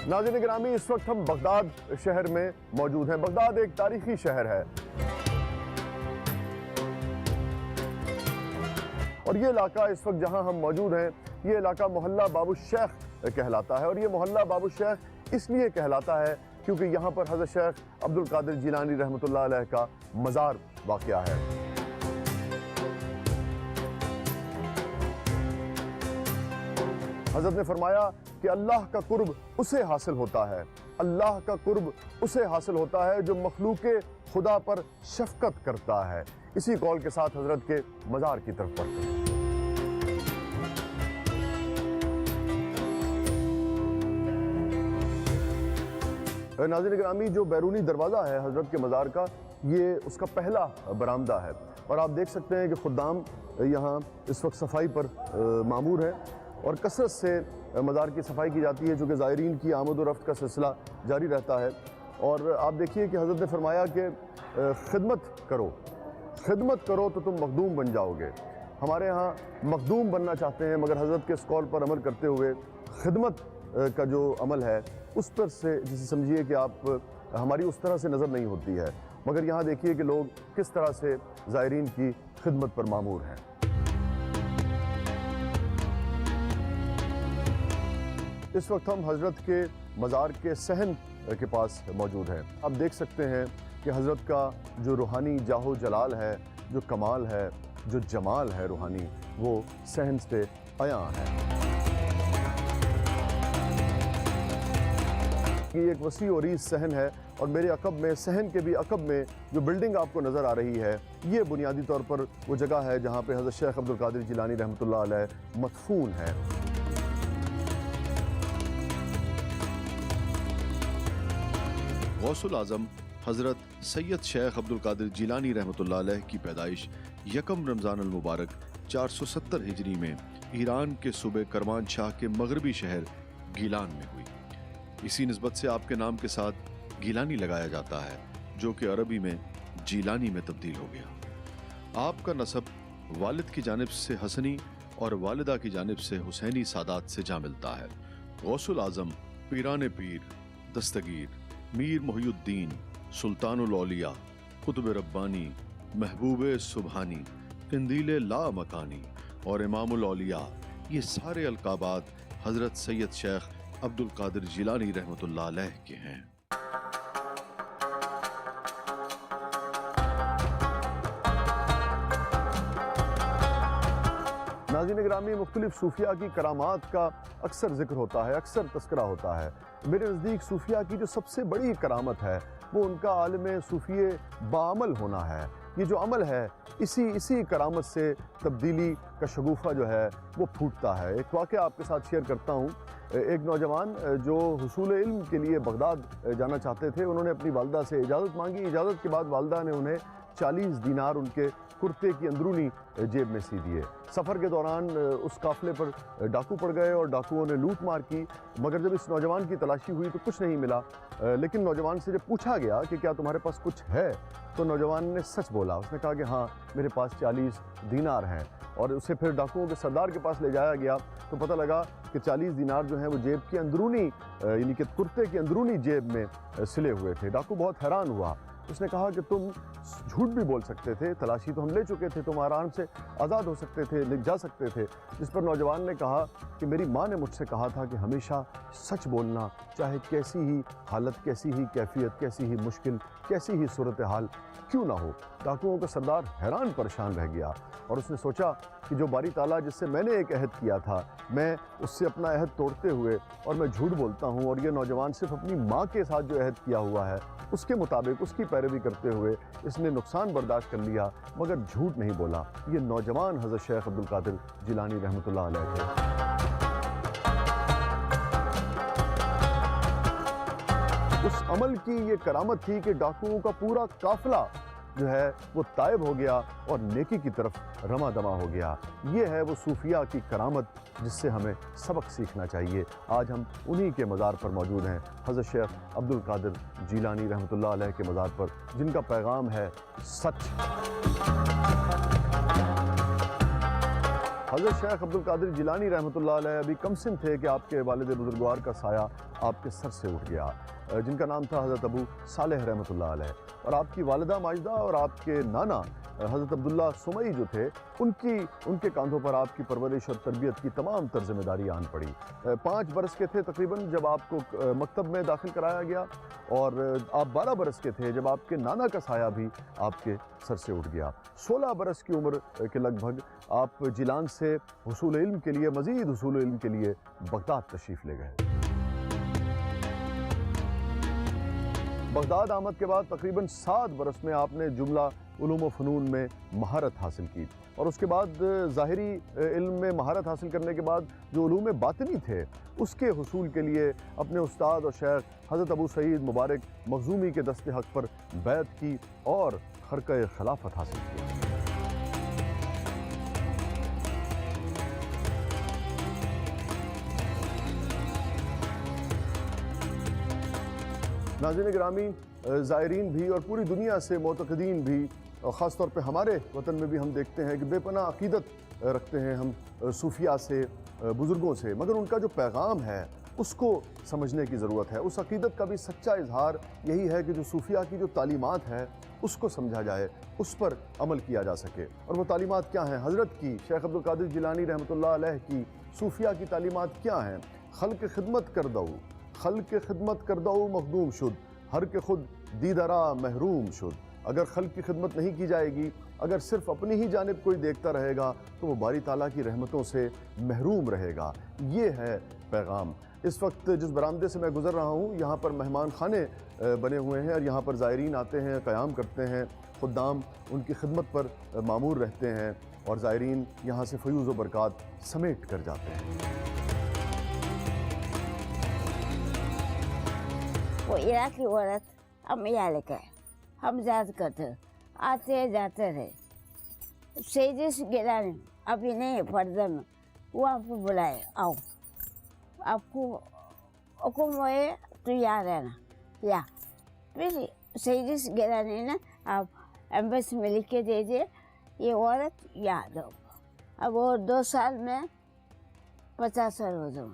ناظرین گرامی، اس وقت ہم بغداد شہر میں موجود ہیں۔ بغداد ایک تاریخی شہر ہے اور یہ علاقہ اس وقت جہاں ہم موجود ہیں، یہ علاقہ محلہ باب الشیخ کہلاتا ہے، اور یہ محلہ باب الشیخ اس لیے کہلاتا ہے کیونکہ یہاں پر حضرت شیخ عبد القادر جیلانی رحمۃ اللہ علیہ کا مزار واقع ہے۔ حضرت نے فرمایا کہ اللہ کا قرب اسے حاصل ہوتا ہے، اللہ کا قرب اسے حاصل ہوتا ہے جو مخلوق خدا پر شفقت کرتا ہے۔ اسی قول کے ساتھ حضرت کے مزار کی طرف بڑھتے ہیں۔ ناظرین گرامی، جو بیرونی دروازہ ہے حضرت کے مزار کا، یہ اس کا پہلا برآمدہ ہے، اور آپ دیکھ سکتے ہیں کہ خدام یہاں اس وقت صفائی پر مامور ہیں اور کثرت سے مزار کی صفائی کی جاتی ہے، چونکہ زائرین کی آمد و رفت کا سلسلہ جاری رہتا ہے۔ اور آپ دیکھیے کہ حضرت نے فرمایا کہ خدمت کرو تو تم مخدوم بن جاؤ گے۔ ہمارے ہاں مخدوم بننا چاہتے ہیں، مگر حضرت کے اس قول پر عمل کرتے ہوئے خدمت کا جو عمل ہے اس پر سے جسے سمجھیے کہ آپ ہماری اس طرح سے نظر نہیں ہوتی ہے، مگر یہاں دیکھیے کہ لوگ کس طرح سے زائرین کی خدمت پر مامور ہیں۔ اس وقت ہم حضرت کے مزار کے صحن کے پاس موجود ہیں۔ آپ دیکھ سکتے ہیں کہ حضرت کا جو روحانی جاہ و جلال ہے، جو کمال ہے، جو جمال ہے روحانی، وہ صحن سے عیاں ہے۔ یہ ایک وسیع و عریض صحن ہے، اور میرے عقب میں، صحن کے بھی عقب میں جو بلڈنگ آپ کو نظر آ رہی ہے، یہ بنیادی طور پر وہ جگہ ہے جہاں پہ حضرت شیخ عبد القادر جیلانی رحمۃ اللہ علیہ مدفون ہے۔ غوث العظم حضرت سید شیخ عبد القادر جیلانی رحمۃ اللہ علیہ کی پیدائش 1 رمضان المبارک 470 ہجری میں ایران کے صوبہ کرمان شاہ کے مغربی شہر گیلان میں ہوئی۔ اسی نسبت سے آپ کے نام کے ساتھ گیلانی لگایا جاتا ہے، جو کہ عربی میں جیلانی میں تبدیل ہو گیا۔ آپ کا نسب والد کی جانب سے حسنی اور والدہ کی جانب سے حسینی سادات سے جا ملتا ہے۔ غوث العظم پیران پیر، دستگیر، میر محی الدین، سلطان الاولیاء، قطب ربانی، محبوب سبحانی، قندیل لا مکانی اور امام الاولیاء، یہ سارے القابات حضرت سید شیخ عبد القادر جیلانی رحمۃ اللہ علیہ کے ہیں۔ ناظرین گرامی، مختلف صوفیاء کی کرامات کا اکثر ذکر ہوتا ہے، اکثر تذکرہ ہوتا ہے۔ میرے نزدیک صوفیاء کی جو سب سے بڑی کرامت ہے وہ ان کا عالم صوفی باعمل ہونا ہے۔ یہ جو عمل ہے، اسی کرامت سے تبدیلی کا شگوفہ جو ہے وہ پھوٹتا ہے۔ ایک واقعہ آپ کے ساتھ شیئر کرتا ہوں۔ ایک نوجوان جو حصول علم کے لیے بغداد جانا چاہتے تھے، انہوں نے اپنی والدہ سے اجازت مانگی۔ اجازت کے بعد والدہ نے انہیں 40 دینار ان کے کرتے کی اندرونی جیب میں سی دیے۔ سفر کے دوران اس قافلے پر ڈاکو پڑ گئے اور ڈاکوؤں نے لوٹ مار کی، مگر جب اس نوجوان کی تلاشی ہوئی تو کچھ نہیں ملا۔ لیکن نوجوان سے جب پوچھا گیا کہ کیا تمہارے پاس کچھ ہے، تو نوجوان نے سچ بولا۔ اس نے کہا کہ ہاں، میرے پاس 40 دینار ہیں، اور اسے پھر ڈاکوؤں کے سردار کے پاس لے جایا گیا تو پتہ لگا کہ 40 دینار جو ہیں وہ جیب کی اندرونی یعنی کہ کرتے کی اندرونی جیب میں سلے ہوئے تھے۔ ڈاکو بہت حیران ہوا۔ اس نے کہا کہ تم جھوٹ بھی بول سکتے تھے، تلاشی تو ہم لے چکے تھے، تم آرام سے آزاد ہو سکتے تھے، جا سکتے تھے۔ جس پر نوجوان نے کہا کہ میری ماں نے مجھ سے کہا تھا کہ ہمیشہ سچ بولنا، چاہے کیسی ہی حالت، کیسی ہی کیفیت، کیسی ہی مشکل، کیسی ہی صورتحال کیوں نہ ہو۔ ڈاکوؤں کا سردار حیران پریشان رہ گیا، اور اس نے سوچا کہ جو باری تعالیٰ جس سے میں نے ایک عہد کیا تھا، میں اس سے اپنا عہد توڑتے ہوئے اور میں جھوٹ بولتا ہوں، اور یہ نوجوان صرف اپنی ماں کے ساتھ جو عہد کیا ہوا ہے اس کے مطابق اس کی پیروی کرتے ہوئے اس نے نقصان برداشت کر لیا، مگر جھوٹ نہیں بولا۔ یہ نوجوان حضرت شیخ عبد القادر جیلانی رحمۃ اللہ علیہ تھے۔ اس عمل کی یہ کرامت تھی کہ ڈاکوؤں کا پورا قافلہ جو ہے وہ طائب ہو گیا اور نیکی کی طرف رواں دواں ہو گیا۔ یہ ہے وہ صوفیاء کی کرامت جس سے ہمیں سبق سیکھنا چاہیے۔ آج ہم انہی کے مزار پر موجود ہیں، حضرت شیخ عبد القادر جیلانی رحمۃ اللہ علیہ کے مزار پر، جن کا پیغام ہے سچ۔ حضرت شیخ عبد القادر جیلانی رحمۃ اللہ علیہ ابھی کم سن تھے کہ آپ کے والد بزرگوار کا سایہ آپ کے سر سے اٹھ گیا، جن کا نام تھا حضرت ابو صالح رحمۃ اللہ علیہ، اور آپ کی والدہ ماجدہ اور آپ کے نانا حضرت عبداللہ سمئی جو تھے ان کے کاندھوں پر آپ کی پرورش اور تربیت کی تمام تر ذمہ داری آن پڑی۔ 5 برس کے تھے تقریباً جب آپ کو مکتب میں داخل کرایا گیا، اور آپ 12 برس کے تھے جب آپ کے نانا کا سایہ بھی آپ کے سر سے اٹھ گیا۔ 16 برس کی عمر کے لگ بھگ آپ جیلان سے حصول علم کے لیے، مزید حصول علم کے لیے بغداد تشریف لے گئے۔ بغداد آمد کے بعد تقریباً 7 برس میں آپ نے جملہ علوم و فنون میں مہارت حاصل کی، اور اس کے بعد ظاہری علم میں مہارت حاصل کرنے کے بعد جو علوم باطنی تھے اس کے حصول کے لیے اپنے استاد اور شیخ حضرت ابو سعید مبارک مخزومی کے دست حق پر بیعت کی اور خرقہ خلافت حاصل کی۔ ناظرین گرامی، زائرین بھی اور پوری دنیا سے معتقدین بھی، اور خاص طور پہ ہمارے وطن میں بھی ہم دیکھتے ہیں کہ بے پناہ عقیدت رکھتے ہیں ہم صوفیاء سے، بزرگوں سے، مگر ان کا جو پیغام ہے اس کو سمجھنے کی ضرورت ہے۔ اس عقیدت کا بھی سچا اظہار یہی ہے کہ جو صوفیاء کی جو تعلیمات ہے اس کو سمجھا جائے، اس پر عمل کیا جا سکے۔ اور وہ تعلیمات کیا ہیں؟ حضرت کی، شیخ عبد القادر جیلانی رحمۃ اللہ علیہ کی صوفیاء کی تعلیمات کیا ہیں؟ خلق خدمت کر دو، خلق خدمت کر دو مخدوم شد، ہر کے خود دیدرا محروم شد۔ اگر خلق کی خدمت نہیں کی جائے گی، اگر صرف اپنی ہی جانب کوئی دیکھتا رہے گا تو وہ باری تعالیٰ کی رحمتوں سے محروم رہے گا۔ یہ ہے پیغام۔ اس وقت جس برآمدے سے میں گزر رہا ہوں یہاں پر مہمان خانے بنے ہوئے ہیں، اور یہاں پر زائرین آتے ہیں، قیام کرتے ہیں، خدام ان کی خدمت پر مامور رہتے ہیں، اور زائرین یہاں سے فیوز و برکات سمیٹ کر جاتے ہیں۔ وہ عراقی عورت ہم یہاں لے کے ہم یاد کرتے آتے جاتے رہے۔ سیدس گیلانی ابھی نہیں پردہ میں، وہ آپ کو بلائے، آؤ آپ کو حکم ہوئے تو یہاں رہنا، یا پھر سیدس گیلانی نے آپ ایمبیسی میں لکھ کے دے دیے یہ عورت یاد ہو۔ اب وہ 2 سال میں 50 سال ہو جاؤں۔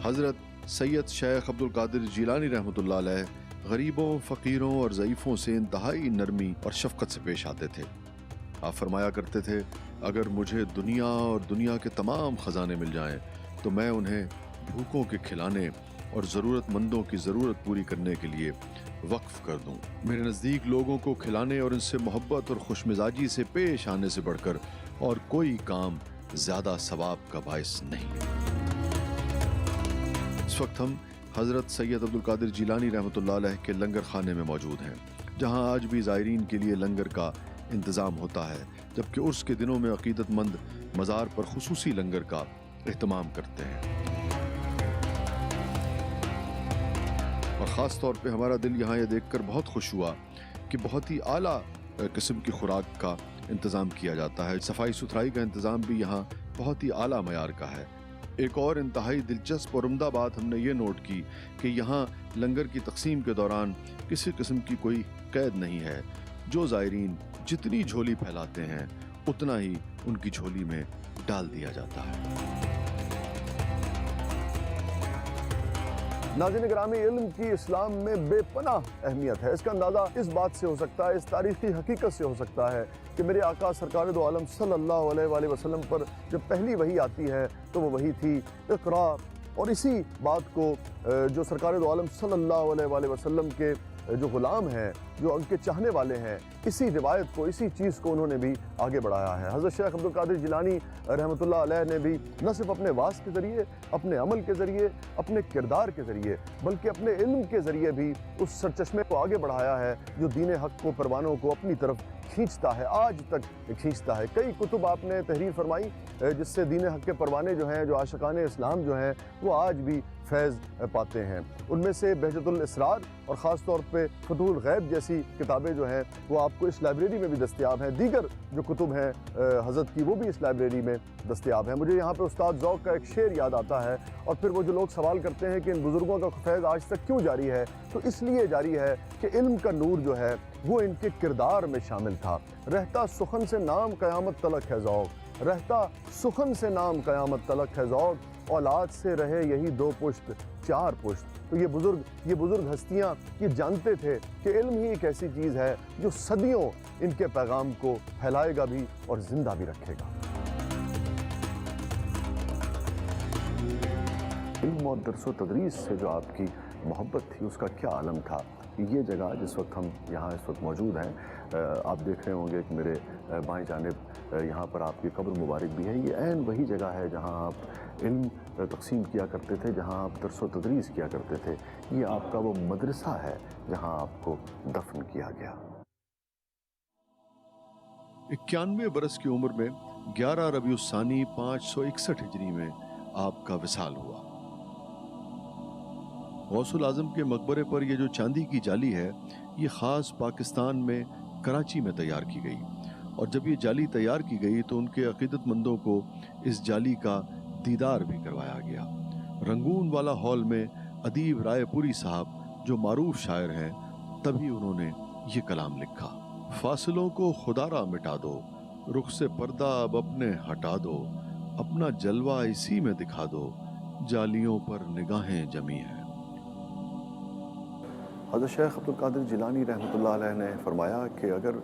حضرت سید شیخ عبد القادر جیلانی رحمۃ اللہ علیہ غریبوں، فقیروں اور ضعیفوں سے انتہائی نرمی اور شفقت سے پیش آتے تھے۔ آپ فرمایا کرتے تھے، اگر مجھے دنیا اور دنیا کے تمام خزانے مل جائیں تو میں انہیں بھوکوں کے کھلانے اور ضرورت مندوں کی ضرورت پوری کرنے کے لیے وقف کر دوں۔ میرے نزدیک لوگوں کو کھلانے اور ان سے محبت اور خوش مزاجی سے پیش آنے سے بڑھ کر اور کوئی کام زیادہ ثواب کا باعث نہیں۔ اس وقت ہم حضرت سید عبد القادر جیلانی رحمۃ اللہ علیہ کے لنگر خانے میں موجود ہیں، جہاں آج بھی زائرین کے لیے لنگر کا انتظام ہوتا ہے، جبکہ عرس کے دنوں میں عقیدت مند مزار پر خصوصی لنگر کا اہتمام کرتے ہیں۔ اور خاص طور پہ ہمارا دل یہاں یہ دیکھ کر بہت خوش ہوا کہ بہت ہی اعلیٰ قسم کی خوراک کا انتظام کیا جاتا ہے۔ صفائی ستھرائی کا انتظام بھی یہاں بہت ہی اعلیٰ معیار کا ہے۔ ایک اور انتہائی دلچسپ اور عمدہ بات ہم نے یہ نوٹ کی کہ یہاں لنگر کی تقسیم کے دوران کسی قسم کی کوئی قید نہیں ہے۔ جو زائرین جتنی جھولی پھیلاتے ہیں اتنا ہی ان کی جھولی میں ڈال دیا جاتا ہے۔ ناظرین گرامی، علم کی اسلام میں بے پناہ اہمیت ہے۔ اس کا اندازہ اس بات سے ہو سکتا ہے، اس تاریخی حقیقت سے ہو سکتا ہے کہ میرے آقا سرکار دو عالم صلی اللہ علیہ وآلہ وسلم پر جب پہلی وحی آتی ہے تو وہ وحی تھی اقرا، اور اسی بات کو جو سرکار دو عالم صلی اللہ علیہ وآلہ وسلم کے جو غلام ہیں، جو ان کے چاہنے والے ہیں، اسی روایت کو، اسی چیز کو انہوں نے بھی آگے بڑھایا ہے۔ حضرت شیخ عبد القادر جیلانی رحمۃ اللہ علیہ نے بھی نہ صرف اپنے واعظ کے ذریعے، اپنے عمل کے ذریعے، اپنے کردار کے ذریعے، بلکہ اپنے علم کے ذریعے بھی اس سرچشمے کو آگے بڑھایا ہے جو دین حق کو، پروانوں کو اپنی طرف کھینچتا ہے، آج تک کھینچتا ہے۔ کئی کتب آپ نے تحریر فرمائی جس سے دین حق کے پروانے جو ہیں، جو عاشقان اسلام جو ہیں، وہ آج بھی فیض پاتے ہیں۔ ان میں سے بہجت الاسرار اور خاص طور پہ فتوح الغیب جیسی کتابیں جو ہیں وہ آپ کو اس لائبریری میں بھی دستیاب ہیں۔ دیگر جو کتب ہیں حضرت کی وہ بھی اس لائبریری میں دستیاب ہیں۔ مجھے یہاں پہ استاد ذوق کا ایک شعر یاد آتا ہے، اور پھر وہ جو لوگ سوال کرتے ہیں کہ ان بزرگوں کا فیض آج تک کیوں جاری ہے، تو اس لیے جاری ہے کہ علم کا نور جو ہے وہ ان کے کردار میں شامل تھا۔ رہتا سخن سے نام قیامت تلک ہے ذوق، رہتا سخن سے نام قیامت تلک ہے ذوق، اولاد سے رہے یہی 2 پشت 4 پشت۔ تو یہ بزرگ ہستیاں یہ جانتے تھے کہ علم ہی ایک ایسی چیز ہے جو صدیوں ان کے پیغام کو پھیلائے گا بھی اور زندہ بھی رکھے گا۔ علم اور درس و تدریس سے جو آپ کی محبت تھی اس کا کیا عالم تھا۔ یہ جگہ جس وقت ہم یہاں اس وقت موجود ہیں، آپ دیکھ رہے ہوں گے کہ میرے بائیں جانب یہاں پر آپ کی قبر مبارک بھی ہے۔ یہ عین وہی جگہ ہے جہاں آپ علم تقسیم کیا کرتے تھے، جہاں آپ درس و تدریس کیا کرتے تھے۔ یہ آپ کا وہ مدرسہ ہے جہاں آپ کو دفن کیا گیا۔ 91 برس کی عمر میں 11 ربیع الثانی 561 ہجری میں آپ کا وصال ہوا۔ غوث الاعظم کے مقبرے پر یہ جو چاندی کی جالی ہے، یہ خاص پاکستان میں کراچی میں تیار کی گئی، اور جب یہ جالی تیار کی گئی تو ان کے عقیدت مندوں کو اس جالی کا دیدار بھی کروایا گیا۔ رنگون والا ہال میں ادیب رائے پوری صاحب جو معروف شاعر ہیں، تبھی انہوں نے یہ کلام لکھا: فاصلوں کو خدارا مٹا دو، رخ سے پردہ اب اپنے ہٹا دو، اپنا جلوہ اسی میں دکھا دو، جالیوں پر نگاہیں جمی ہیں۔ حضرت شیخ عبد القادر جیلانی رحمۃ اللہ علیہ نے فرمایا کہ اگر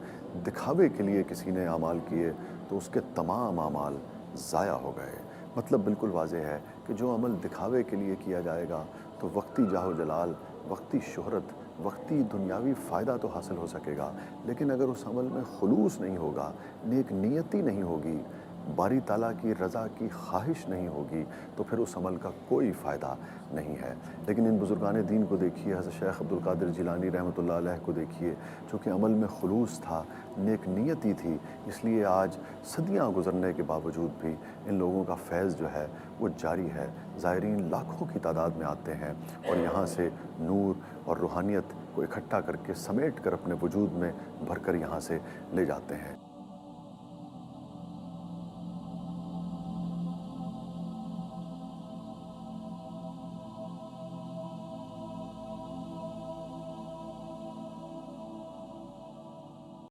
دکھاوے کے لیے کسی نے اعمال کیے تو اس کے تمام اعمال ضائع ہو گئے۔ مطلب بالکل واضح ہے کہ جو عمل دکھاوے کے لیے کیا جائے گا تو وقتی جاہ و جلال، وقتی شہرت، وقتی دنیاوی فائدہ تو حاصل ہو سکے گا، لیکن اگر اس عمل میں خلوص نہیں ہوگا، نیک نیتی نہیں ہوگی، باری تعالیٰ کی رضا کی خواہش نہیں ہوگی، تو پھر اس عمل کا کوئی فائدہ نہیں ہے۔ لیکن ان بزرگان دین کو دیکھیے، حضرت شیخ عبد القادر جیلانی رحمۃ اللہ علیہ کو دیکھیے، چونکہ عمل میں خلوص تھا، نیک نیتی تھی، اس لیے آج صدیاں گزرنے کے باوجود بھی ان لوگوں کا فیض جو ہے وہ جاری ہے۔ زائرین لاکھوں کی تعداد میں آتے ہیں اور یہاں سے نور اور روحانیت کو اکٹھا کر کے سمیٹ کر اپنے وجود میں بھر کر یہاں سے لے جاتے ہیں۔